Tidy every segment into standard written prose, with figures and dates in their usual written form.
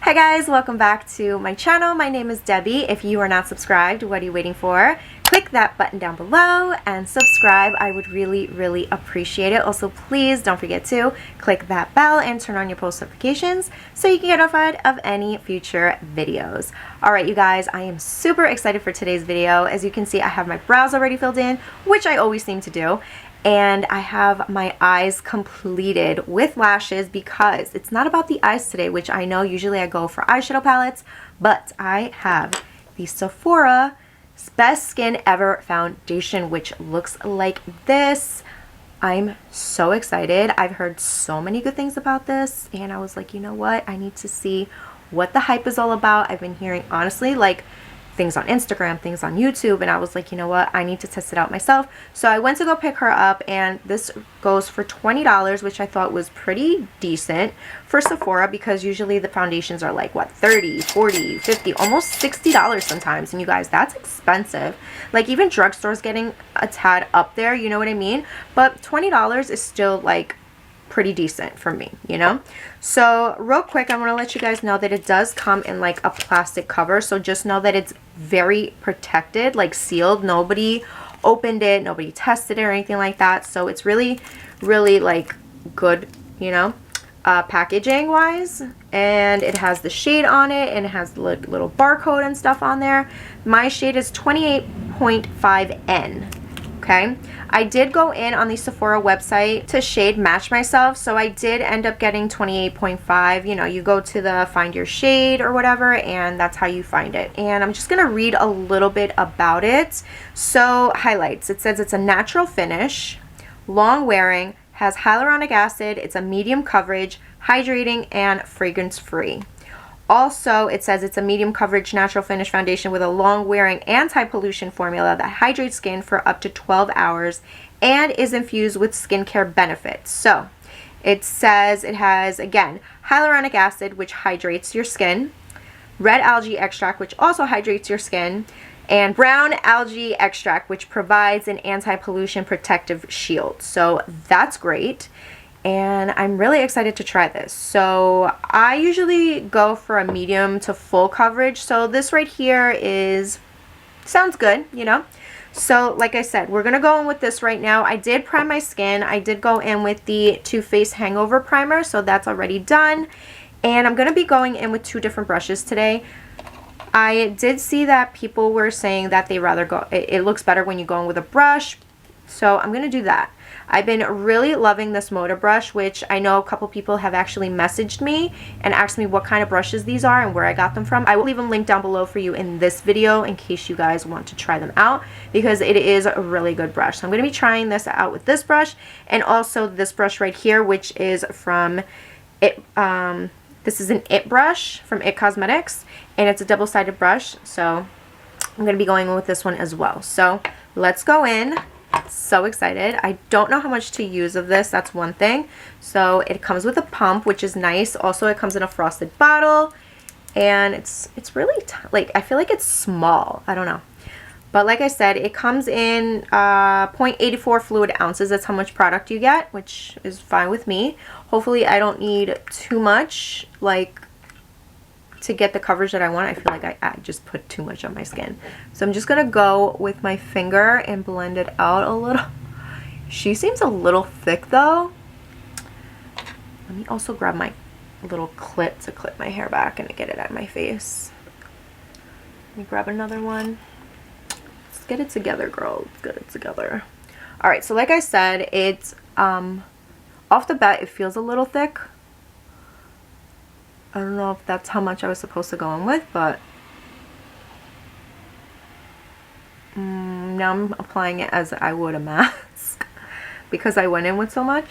Hi guys, welcome back to my channel. My name is Debbie. If you are not subscribed, what are you waiting for? Click that button down below and subscribe. I would really appreciate it. Also, please don't forget to click that bell and turn on your post notifications so you can get notified of any future videos. Alright you guys, I am super excited for today's video. As you can see, I have my brows already filled in, which I always seem to do. And I have my eyes completed with lashes because it's not about the eyes today, which I know usually I go for eyeshadow palettes, but I have the Sephora Best Skin Ever Foundation, which looks like this. I'm so excited. I've heard so many good things about this, and I was like, you know what? I need to see what the hype is all about. I've been hearing, honestly, like, things on Instagram, things on YouTube, and I was like, you know what, I need to test it out myself. So I went to go pick her up, and this goes for $20, which I thought was pretty decent for Sephora, because usually the foundations are like, what, 30, 40, 50, almost $60 sometimes. And you guys, that's expensive. Like, even drugstores getting a tad up there, you know what I mean? But $20 is still like pretty decent for me, you know? So real quick, I want to let you guys know that it does come in like a plastic cover, so just know that it's very protected, like sealed. Nobody opened it, nobody tested it or anything like that, so it's really like good, you know, packaging wise. And it has the shade on it, and it has the little barcode and stuff on there. My shade is 28.5N. Okay, I did go in on the Sephora website to shade match myself, so I did end up getting 28.5. You know, you go to the find your shade or whatever, and that's how you find it. And I'm just gonna read a little bit about it. So highlights, it says it's a natural finish, long wearing, has hyaluronic acid, it's a medium coverage, hydrating, and fragrance free. Also, it says it's a medium coverage natural finish foundation with a long wearing anti-pollution formula that hydrates skin for up to 12 hours and is infused with skincare benefits. So it says it has, again, hyaluronic acid, which hydrates your skin, red algae extract, which also hydrates your skin, and brown algae extract, which provides an anti-pollution protective shield. So that's great. And I'm really excited to try this. So I usually go for a medium to full coverage. So this right here sounds good, you know. So like I said, we're going to go in with this right now. I did prime my skin. I did go in with the Too Faced Hangover Primer. So that's already done. And I'm going to be going in with two different brushes today. I did see that people were saying that they rather go, it looks better when you go in with a brush. So I'm going to do that. I've been really loving this Moda brush, which I know a couple people have actually messaged me and asked me what kind of brushes these are and where I got them from. I will leave them linked down below for you in this video in case you guys want to try them out, because it is a really good brush. So I'm going to be trying this out with this brush and also this brush right here, which is from It. This is an It brush from It Cosmetics, and it's a double-sided brush. So I'm going to be going with this one as well. So let's go in. So excited. I don't know how much to use of this, that's one thing. So it comes with a pump, which is nice. Also, it comes in a frosted bottle, and it's really like, I feel like it's small, I don't know, but like I said, it comes in 0.84 fluid ounces. That's how much product you get, which is fine with me. Hopefully I don't need too much, like, to get the coverage that I want. I feel like I just put too much on my skin. So I'm just going to go with my finger and blend it out a little. She seems a little thick though. Let me also grab my little clip to clip my hair back and get it out of my face. Let me grab another one. Let's get it together, girl. Let's get it together. Alright, so like I said, it's off the bat it feels a little thick. I don't know if that's how much I was supposed to go in with, but now I'm applying it as I would a mask because I went in with so much.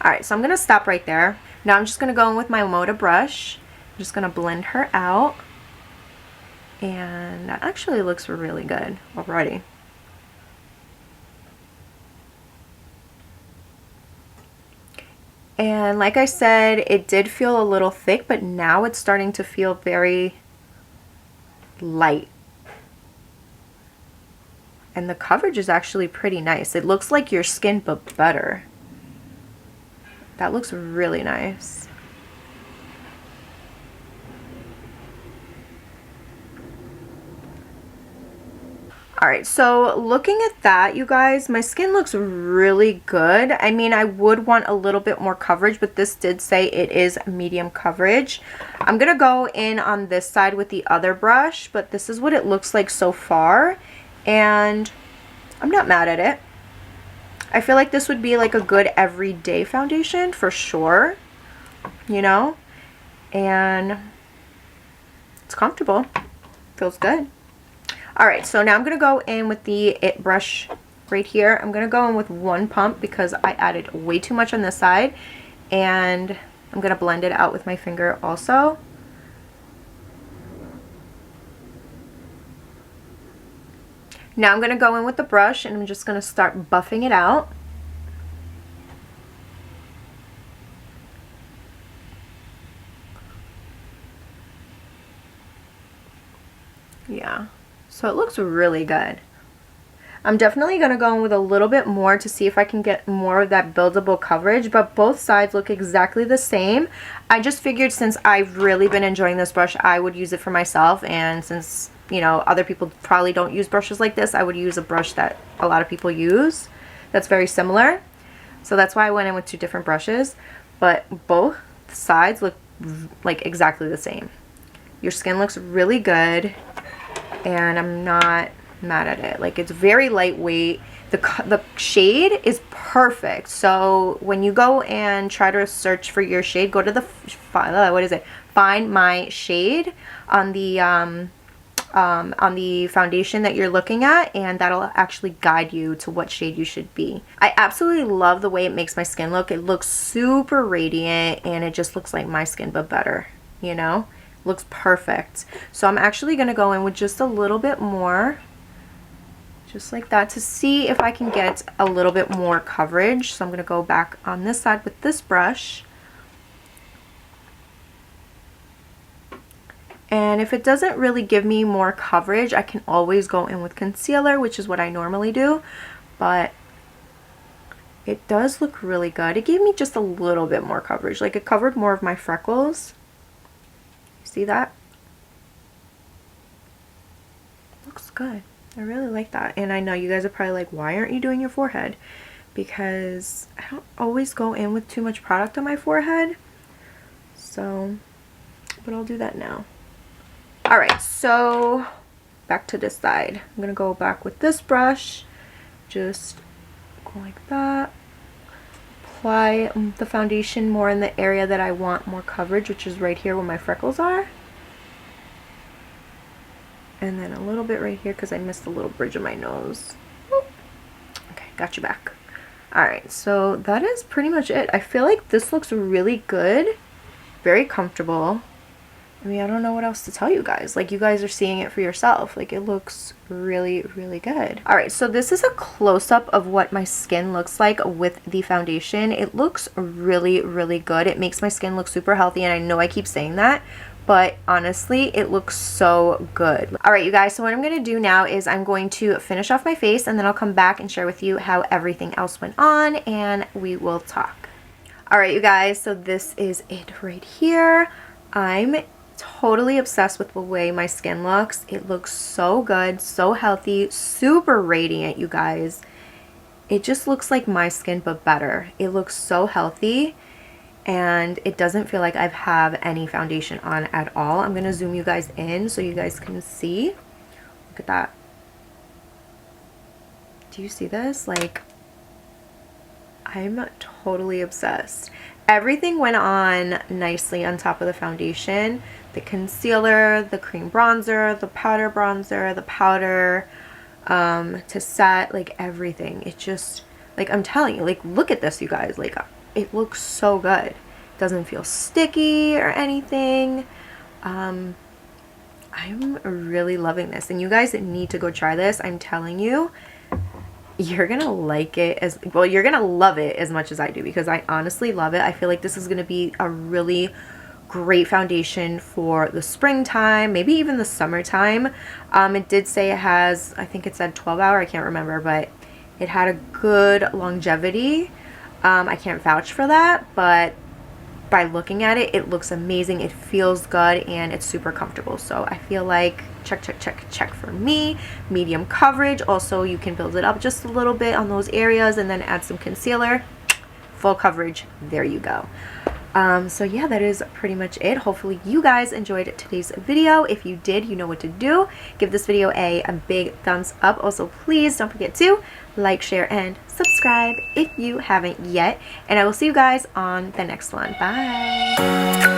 Alright, so I'm going to stop right there. Now I'm just going to go in with my Moda brush. I'm just going to blend her out. And that actually looks really good already. And like I said, it did feel a little thick, but now it's starting to feel very light. And the coverage is actually pretty nice. It looks like your skin, but better. That looks really nice. All right, so looking at that, you guys, my skin looks really good. I mean, I would want a little bit more coverage, but this did say it is medium coverage. I'm gonna go in on this side with the other brush, but this is what it looks like so far, and I'm not mad at it. I feel like this would be like a good everyday foundation for sure, you know, and it's comfortable, feels good. All right, so now I'm going to go in with the It brush right here. I'm going to go in with one pump because I added way too much on this side, and I'm going to blend it out with my finger also. Now I'm going to go in with the brush and I'm just going to start buffing it out. Yeah. So it looks really good. I'm definitely going to go in with a little bit more to see if I can get more of that buildable coverage, but both sides look exactly the same. I just figured since I've really been enjoying this brush, I would use it for myself, and since, you know, other people probably don't use brushes like this, I would use a brush that a lot of people use that's very similar. So that's why I went in with two different brushes, but both sides look like exactly the same. Your skin looks really good, and I'm not mad at it. Like, it's very lightweight. The shade is perfect. So when you go and try to search for your shade, go to the Find My Shade on the foundation that you're looking at, and that'll actually guide you to what shade you should be. I absolutely love the way it makes my skin look. It looks super radiant, and it just looks like my skin but better, you know? Looks perfect. So I'm actually going to go in with just a little bit more, just like that, to see if I can get a little bit more coverage. So I'm going to go back on this side with this brush, and if it doesn't really give me more coverage, I can always go in with concealer, which is what I normally do, but it does look really good. It gave me just a little bit more coverage, like it covered more of my freckles. See that? Looks good. I really like that. And I know you guys are probably like, why aren't you doing your forehead? Because I don't always go in with too much product on my forehead. So, but I'll do that now. Alright, so back to this side. I'm going to go back with this brush. Just go like that. Apply the foundation more in the area that I want more coverage, which is right here where my freckles are, and then a little bit right here because I missed a little bridge of my nose. Okay, got you back. Alright, so that is pretty much it. I feel like this looks really good, very comfortable. I mean, I don't know what else to tell you guys. Like, you guys are seeing it for yourself. Like, it looks really, really good. All right, so this is a close-up of what my skin looks like with the foundation. It looks really, really good. It makes my skin look super healthy, and I know I keep saying that, but honestly, it looks so good. All right, you guys, so what I'm going to do now is I'm going to finish off my face, and then I'll come back and share with you how everything else went on, and we will talk. All right, you guys, so this is it right here. I'm totally obsessed with the way my skin looks. It looks so good, so healthy, super radiant, you guys. It just looks like my skin but better. It looks so healthy, and it doesn't feel like I have any foundation on at all. I'm gonna zoom you guys in so you guys can see. Look at that. Do you see this? Like, I'm totally obsessed. Everything went on nicely on top of the foundation. The concealer, the cream bronzer, the powder the powder to set, like everything. It just, like, I'm telling you, like, look at this, you guys. Like, it looks so good. It doesn't feel sticky or anything. I'm really loving this, and you guys need to go try this. I'm telling you, you're gonna like it as well. You're gonna love it as much as I do, because I honestly love it. I feel like this is gonna be a really great foundation for the springtime, maybe even the summertime. It did say it has, I think it said 12 hour, I can't remember, but it had a good longevity. I can't vouch for that, but by looking at it, it looks amazing, it feels good, and it's super comfortable. So I feel like check, check, check, check for me. Medium coverage. Also, you can build it up just a little bit on those areas and then add some concealer. Full coverage. There you go. So yeah, that is pretty much it. Hopefully you guys enjoyed today's video. If you did, you know what to do. Give this video a big thumbs up. Also, please don't forget to like, share, and subscribe if you haven't yet. And I will see you guys on the next one. Bye.